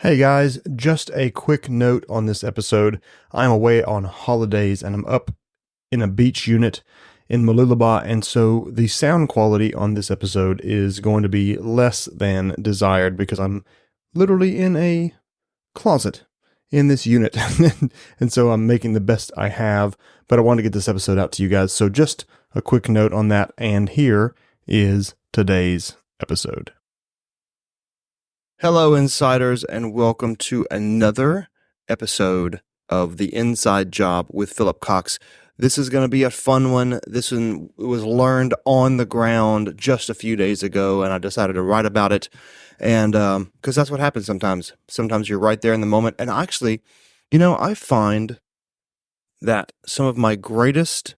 Hey guys, just a quick note on this episode. I'm away on holidays and I'm up in a beach unit in Mooloolaba, and so the sound quality on this episode is going to be less than desired because I'm literally in a closet in this unit. And so I'm making the best I have, but I want to get this episode out to you guys. So just a quick note on that, and here is today's episode. Hello, insiders, and welcome to another episode of The Inside Job with Philip Cox. This is going to be a fun one. This one was learned on the ground just a few days ago, and I decided to write about it. And because that's what happens sometimes. Sometimes you're right there in the moment. And actually, I find that some of my greatest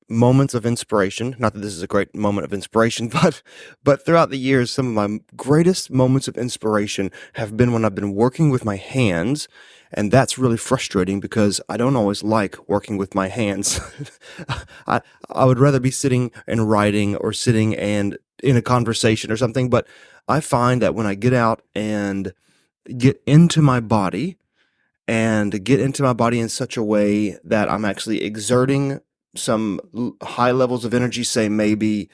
moments of inspiration, not that this is a great moment of inspiration, but throughout the years, some of my greatest moments of inspiration have been when I've been working with my hands. And that's really frustrating because I don't always like working with my hands. I would rather be sitting and writing or sitting and in a conversation or something. But I find that when I get out and get into my body in such a way that I'm actually exerting some high levels of energy, say maybe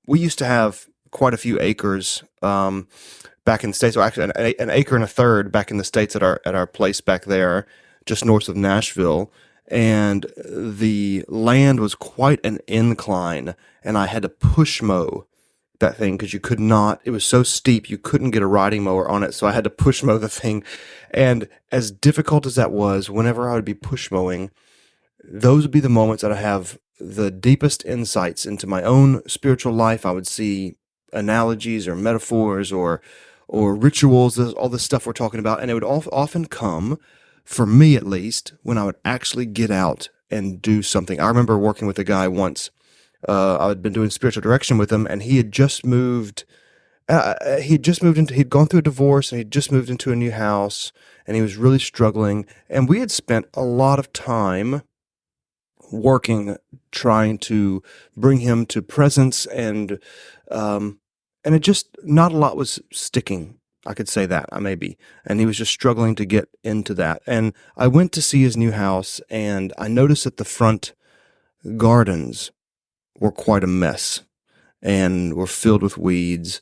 we used to have quite a few acres back in the States, or actually an acre and a third back in the States at our place back there, just north of Nashville. And the land was quite an incline, and I had to push mow that thing because it was so steep, you couldn't get a riding mower on it. So I had to push mow the thing. And as difficult as that was, whenever I would be push mowing, those would be the moments that I have the deepest insights into my own spiritual life. I would see analogies or metaphors or rituals, all this stuff we're talking about. And it would often come, for me at least, when I would actually get out and do something. I remember working with a guy once. I had been doing spiritual direction with him, and he had just moved. He'd gone through a divorce, and he'd just moved into a new house, and he was really struggling. And we had spent a lot of time working, trying to bring him to presence, and it just, not a lot was sticking. I could say that, maybe. And he was just struggling to get into that. And I went to see his new house, and I noticed that the front gardens were quite a mess and were filled with weeds.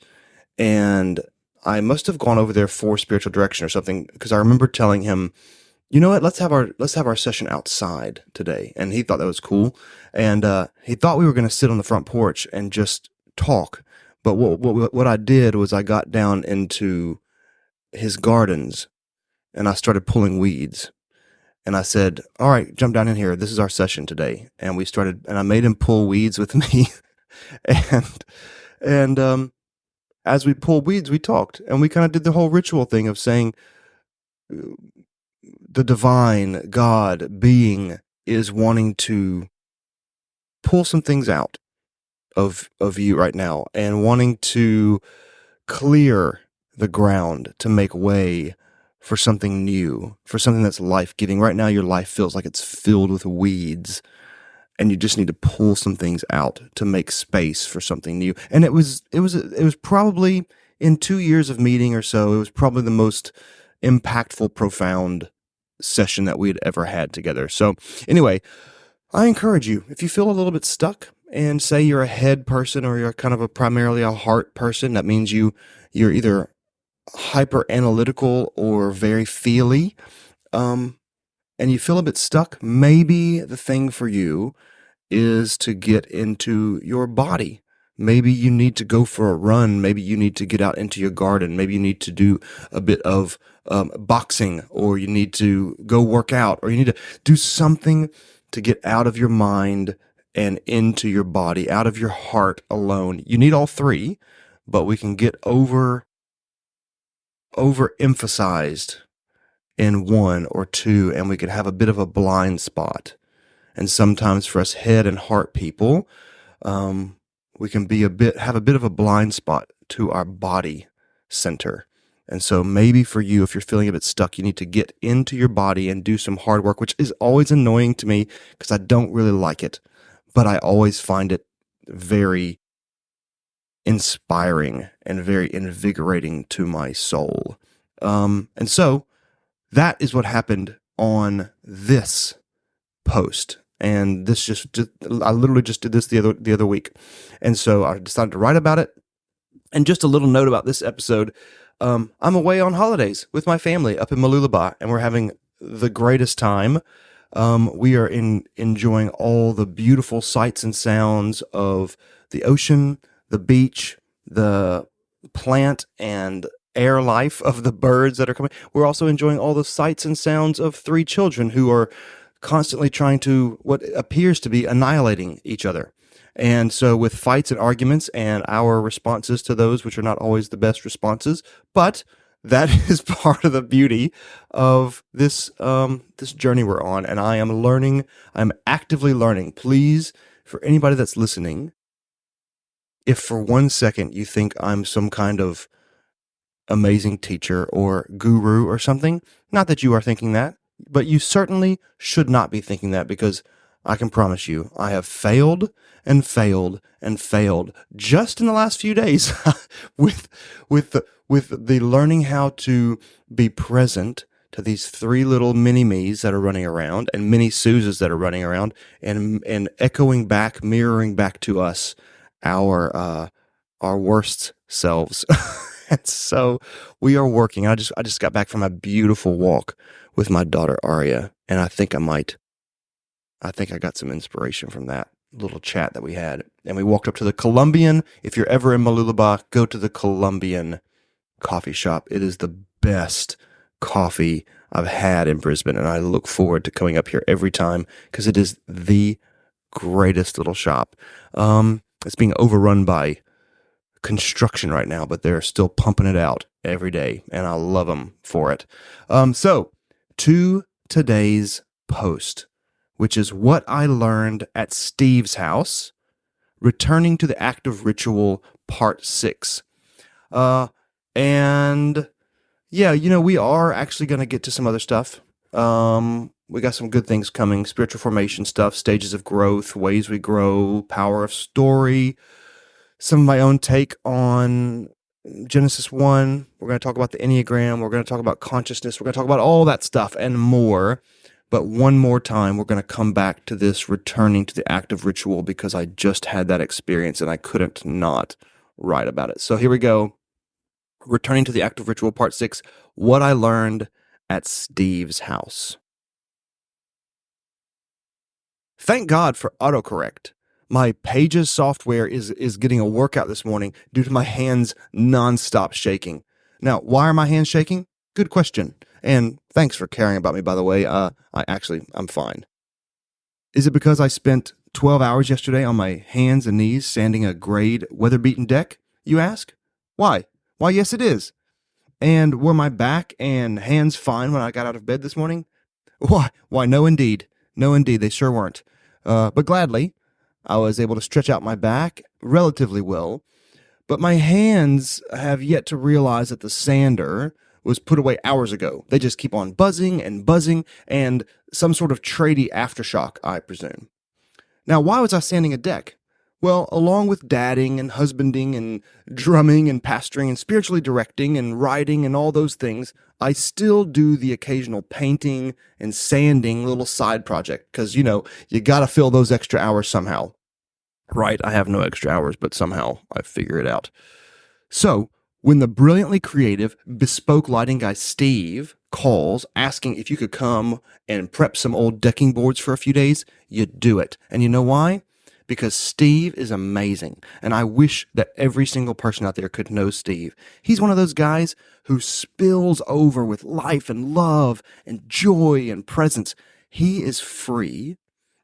And I must have gone over there for spiritual direction or something, because I remember telling him, you know what, let's have our session outside today. And he thought that was cool. And he thought we were going to sit on the front porch and just talk. But what I did was I got down into his gardens and I started pulling weeds. And I said, all right, jump down in here. This is our session today. And I made him pull weeds with me. and as we pulled weeds, we talked. And we kind of did the whole ritual thing of saying, the divine God being is wanting to pull some things out of you right now, and wanting to clear the ground to make way for something new, for something that's life-giving. Right now, your life feels like it's filled with weeds, and you just need to pull some things out to make space for something new. And it was probably, in 2 years of meeting or so, it was probably the most impactful, profound session that we had ever had together. So anyway, I encourage you, if you feel a little bit stuck, and say you're a head person or you're kind of primarily a heart person, that means you're either hyper analytical or very feely, and you feel a bit stuck, maybe the thing for you is to get into your body. Maybe you need to go for a run. Maybe you need to get out into your garden. Maybe you need to do a bit of boxing, or you need to go work out, or you need to do something to get out of your mind and into your body, out of your heart alone. You need all three, but we can get overemphasized in one or two, and we can have a bit of a blind spot. And sometimes for us head and heart people, we can have a bit of a blind spot to our body center. And so maybe for you, if you're feeling a bit stuck, you need to get into your body and do some hard work, which is always annoying to me because I don't really like it, but I always find it very inspiring and very invigorating to my soul. And so that is what happened on this post. And this I literally just did this the other week. And so I decided to write about it. And just a little note about this episode. I'm away on holidays with my family up in Mooloolaba, and we're having the greatest time. We are enjoying all the beautiful sights and sounds of the ocean, the beach, the plant and air life of the birds that are coming. We're also enjoying all the sights and sounds of three children who are constantly trying to, what appears to be, annihilating each other. And so with fights and arguments and our responses to those, which are not always the best responses, but that is part of the beauty of this journey we're on. And I'm actively learning. Please, for anybody that's listening, if for 1 second you think I'm some kind of amazing teacher or guru or something, not that you are thinking that, but you certainly should not be thinking that, because I can promise you, I have failed and failed and failed just in the last few days with the learning how to be present to these three little mini me's that are running around and mini Susas that are running around and echoing back, mirroring back to us our worst selves. And so we are working. I just got back from a beautiful walk with my daughter Aria, and I think I got some inspiration from that little chat that we had. And we walked up to the Colombian. If you're ever in Mooloolaba, go to the Colombian coffee shop. It is the best coffee I've had in Brisbane, and I look forward to coming up here every time because it is the greatest little shop. It's being overrun by construction right now, but they're still pumping it out every day, and I love them for it. So to today's post, which is what I learned at Steve's house, returning to the act of ritual, part 6. And yeah, we are actually going to get to some other stuff. We got some good things coming, spiritual formation stuff, stages of growth, ways we grow, power of story, some of my own take on Genesis 1. We're going to talk about the Enneagram. We're going to talk about consciousness. We're going to talk about all that stuff and more. But one more time, we're going to come back to this returning to the act of ritual because I just had that experience and I couldn't not write about it. So here we go. Returning to the act of ritual, part 6, what I learned at Steve's house. Thank God for autocorrect. My Pages software is getting a workout this morning due to my hands nonstop shaking. Now, why are my hands shaking? Good question. And thanks for caring about me, by the way. I'm fine. Is it because I spent 12 hours yesterday on my hands and knees sanding a grayed, weather-beaten deck, you ask? Why? Why, yes, it is. And were my back and hands fine when I got out of bed this morning? Why, no, indeed. No, indeed, they sure weren't. But gladly, I was able to stretch out my back relatively well. But my hands have yet to realize that the sander was put away hours ago. They just keep on buzzing and some sort of tradie aftershock, I presume. Now, why was I sanding a deck? Well, along with dadding and husbanding and drumming and pastoring and spiritually directing and writing and all those things, I still do the occasional painting and sanding little side project because, you got to fill those extra hours somehow. Right? I have no extra hours, but somehow I figure it out. So, when the brilliantly creative, bespoke lighting guy Steve calls asking if you could come and prep some old decking boards for a few days, you do it. And you know why? Because Steve is amazing, and I wish that every single person out there could know Steve. He's one of those guys who spills over with life and love and joy and presence. He is free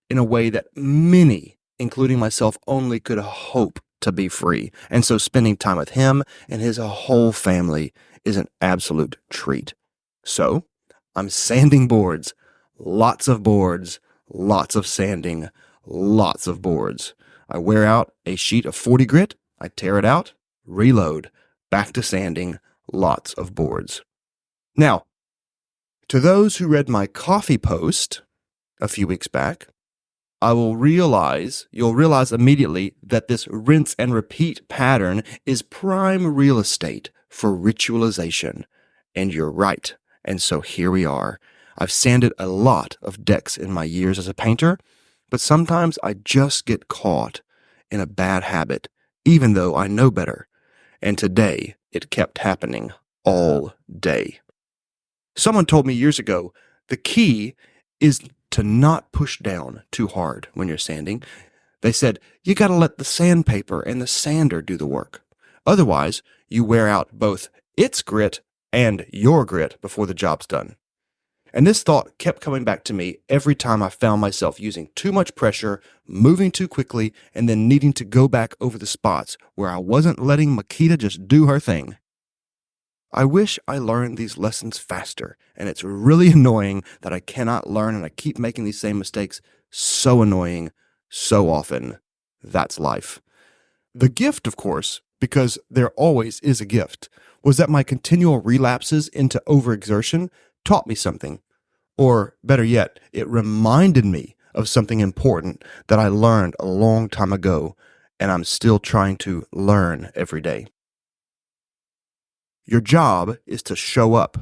in a way that many, including myself, only could hope to be free. And so spending time with him and his whole family is an absolute treat. So I'm sanding boards, lots of sanding, lots of boards. I wear out a sheet of 40 grit, I tear it out, reload, back to sanding, lots of boards. Now, to those who read my coffee post a few weeks back, you'll realize immediately that this rinse and repeat pattern is prime real estate for ritualization. And you're right. And so here we are. I've sanded a lot of decks in my years as a painter, but sometimes I just get caught in a bad habit, even though I know better. And today, it kept happening all day. Someone told me years ago, the key is to not push down too hard when you're sanding. They said, you got to let the sandpaper and the sander do the work. Otherwise, you wear out both its grit and your grit before the job's done. And this thought kept coming back to me every time I found myself using too much pressure, moving too quickly, and then needing to go back over the spots where I wasn't letting Makita just do her thing. I wish I learned these lessons faster, and it's really annoying that I cannot learn and I keep making these same mistakes. So annoying, so often. That's life. The gift, of course, because there always is a gift, was that my continual relapses into overexertion taught me something. Or better yet, it reminded me of something important that I learned a long time ago, and I'm still trying to learn every day. Your job is to show up.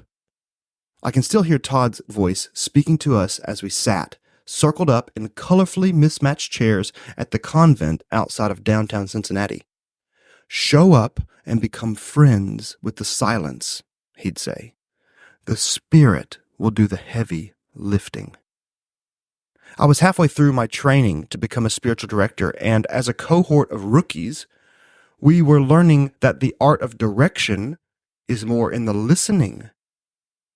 I can still hear Todd's voice speaking to us as we sat, circled up in colorfully mismatched chairs at the convent outside of downtown Cincinnati. Show up and become friends with the silence, he'd say. The Spirit will do the heavy lifting. I was halfway through my training to become a spiritual director, and as a cohort of rookies, we were learning that the art of direction is more in the listening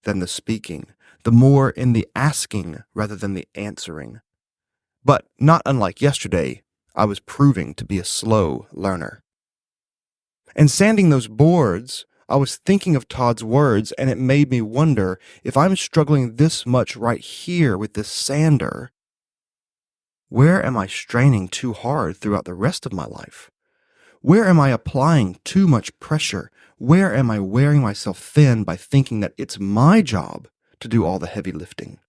than the speaking, the more in the asking rather than the answering. But not unlike yesterday, I was proving to be a slow learner. And sanding those boards, I was thinking of Todd's words, and it made me wonder if I'm struggling this much right here with this sander, where am I straining too hard throughout the rest of my life? Where am I applying too much pressure? Where am I wearing myself thin by thinking that it's my job to do all the heavy lifting?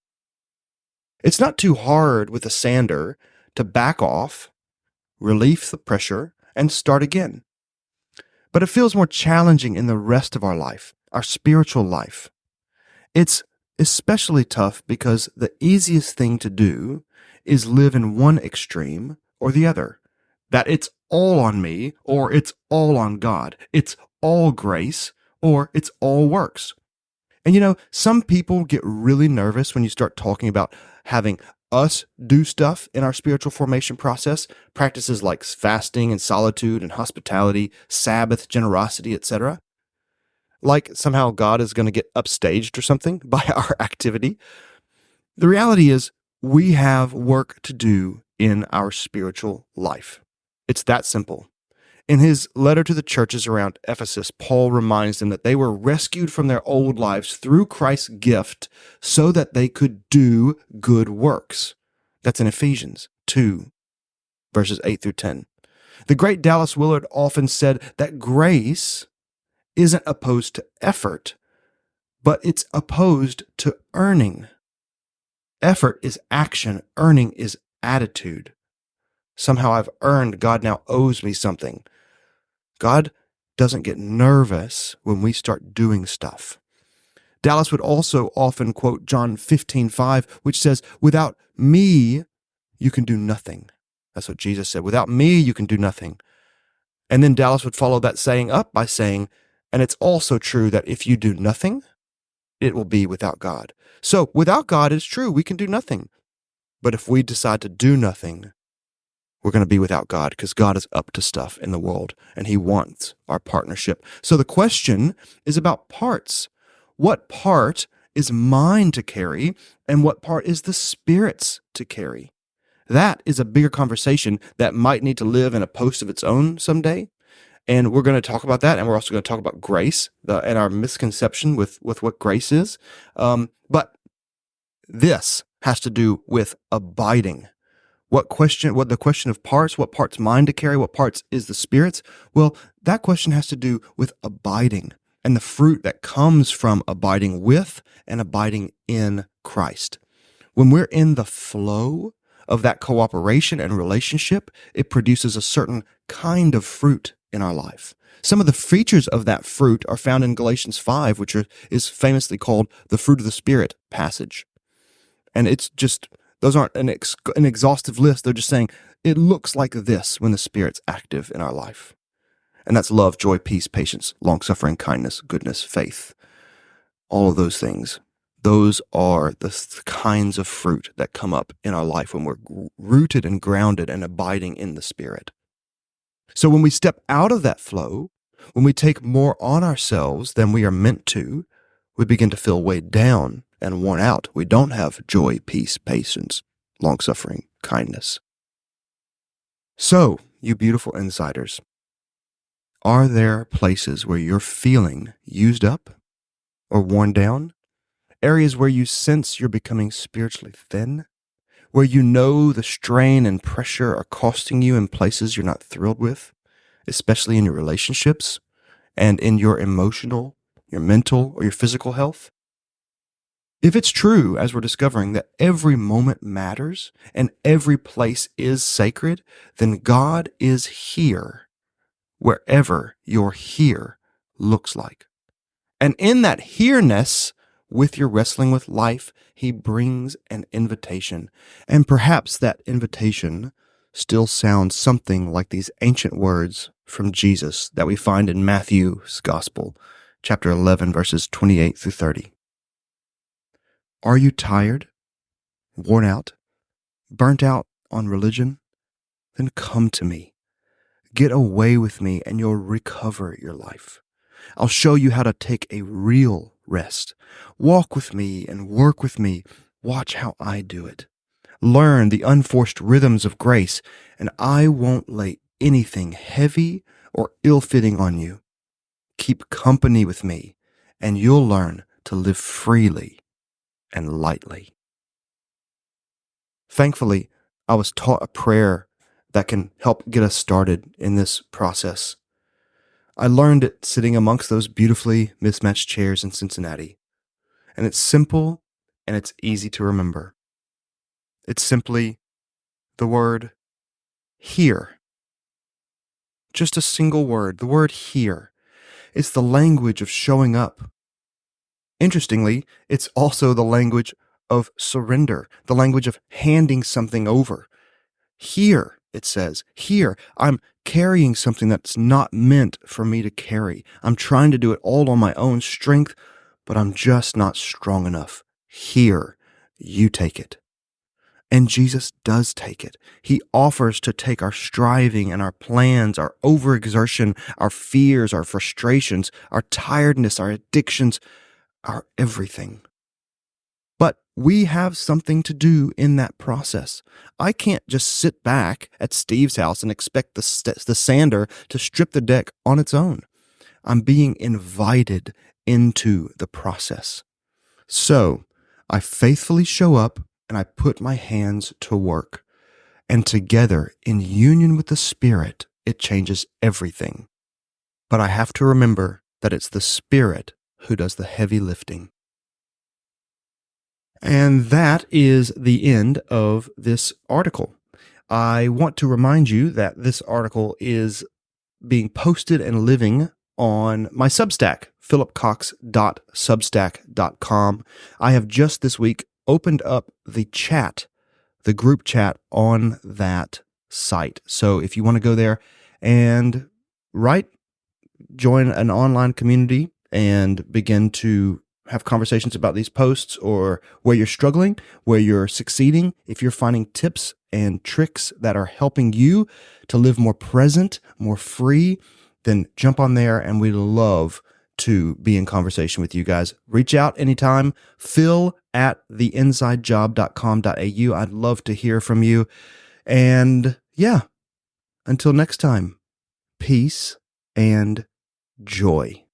It's not too hard with a sander to back off, relieve the pressure, and start again. But it feels more challenging in the rest of our life, our spiritual life. It's especially tough because the easiest thing to do is live in one extreme or the other. That it's all on me, or it's all on God. It's all grace, or it's all works. And you know, some people get really nervous when you start talking about having us do stuff in our spiritual formation process, practices like fasting and solitude and hospitality, Sabbath, generosity, etc. Like somehow God is going to get upstaged or something by our activity. The reality is we have work to do in our spiritual life. It's that simple. In his letter to the churches around Ephesus, Paul reminds them that they were rescued from their old lives through Christ's gift so that they could do good works. That's in Ephesians 2, verses 8 through 10. The great Dallas Willard often said that grace isn't opposed to effort, but it's opposed to earning. Effort is action, earning is attitude. Somehow I've earned, God now owes me something. God doesn't get nervous when we start doing stuff. Dallas would also often quote John 15:5, which says, without me, you can do nothing. That's what Jesus said. Without me, you can do nothing. And then Dallas would follow that saying up by saying, and it's also true that if you do nothing, it will be without God. So without God, it's true, we can do nothing. But if we decide to do nothing, we're going to be without God because God is up to stuff in the world and he wants our partnership. So the question is about parts. What part is mine to carry and what part is the Spirit's to carry? That is a bigger conversation that might need to live in a post of its own someday. And we're going to talk about that. And we're also going to talk about grace and our misconception with what grace is. But this has to do with abiding. What the question of parts, what part's mine to carry, what parts is the Spirit's? Well, that question has to do with abiding and the fruit that comes from abiding with and abiding in Christ. When we're in the flow of that cooperation and relationship, it produces a certain kind of fruit in our life. Some of the features of that fruit are found in Galatians 5, which is famously called the fruit of the Spirit passage. And it's just, those aren't an exhaustive list. They're just saying it looks like this when the Spirit's active in our life. And that's love, joy, peace, patience, long-suffering, kindness, goodness, faith. All of those things. Those are the kinds of fruit that come up in our life when we're rooted and grounded and abiding in the Spirit. So when we step out of that flow, when we take more on ourselves than we are meant to, we begin to feel weighed down and worn out. We don't have joy, peace, patience, long-suffering, kindness. So, you beautiful insiders, are there places where you're feeling used up or worn down? Areas where you sense you're becoming spiritually thin? Where you know the strain and pressure are costing you in places you're not thrilled with, especially in your relationships and in your emotional, your mental, or your physical health? If it's true, as we're discovering, that every moment matters and every place is sacred, then God is here wherever your here looks like. And in that here-ness, with your wrestling with life, he brings an invitation. And perhaps that invitation still sounds something like these ancient words from Jesus that we find in Matthew's Gospel, chapter 11, verses 28 through 30. Are you tired, worn out, burnt out on religion? Then come to me. Get away with me and you'll recover your life. I'll show you how to take a real rest. Walk with me and work with me. Watch how I do it. Learn the unforced rhythms of grace, and I won't lay anything heavy or ill-fitting on you. Keep company with me, and you'll learn to live freely and lightly. Thankfully, I was taught a prayer that can help get us started in this process. I learned it sitting amongst those beautifully mismatched chairs in Cincinnati. And it's simple and it's easy to remember. It's simply the word here. Just a single word, the word here. It's the language of showing up. Interestingly, it's also the language of surrender, the language of handing something over. Here, it says, here, I'm carrying something that's not meant for me to carry. I'm trying to do it all on my own strength, but I'm just not strong enough. Here, you take it. And Jesus does take it. He offers to take our striving and our plans, our overexertion, our fears, our frustrations, our tiredness, our addictions, our everything. But we have something to do in that process. I can't just sit back at Steve's house and expect the sander to strip the deck on its own. I'm being invited into the process. So I faithfully show up and I put my hands to work. And together, in union with the Spirit, it changes everything. But I have to remember that it's the Spirit who does the heavy lifting. And that is the end of this article. I want to remind you that this article is being posted and living on my Substack, philipcox.substack.com. I have just this week opened up the chat, the group chat on that site. So if you want to go there and join an online community and begin to have conversations about these posts, or where you're struggling, where you're succeeding, if you're finding tips and tricks that are helping you to live more present, more free, then jump on there and we'd love to be in conversation with you guys. Reach out anytime. phil@theinsidejob.com.au. I'd love to hear from you. And yeah, until next time, peace and joy.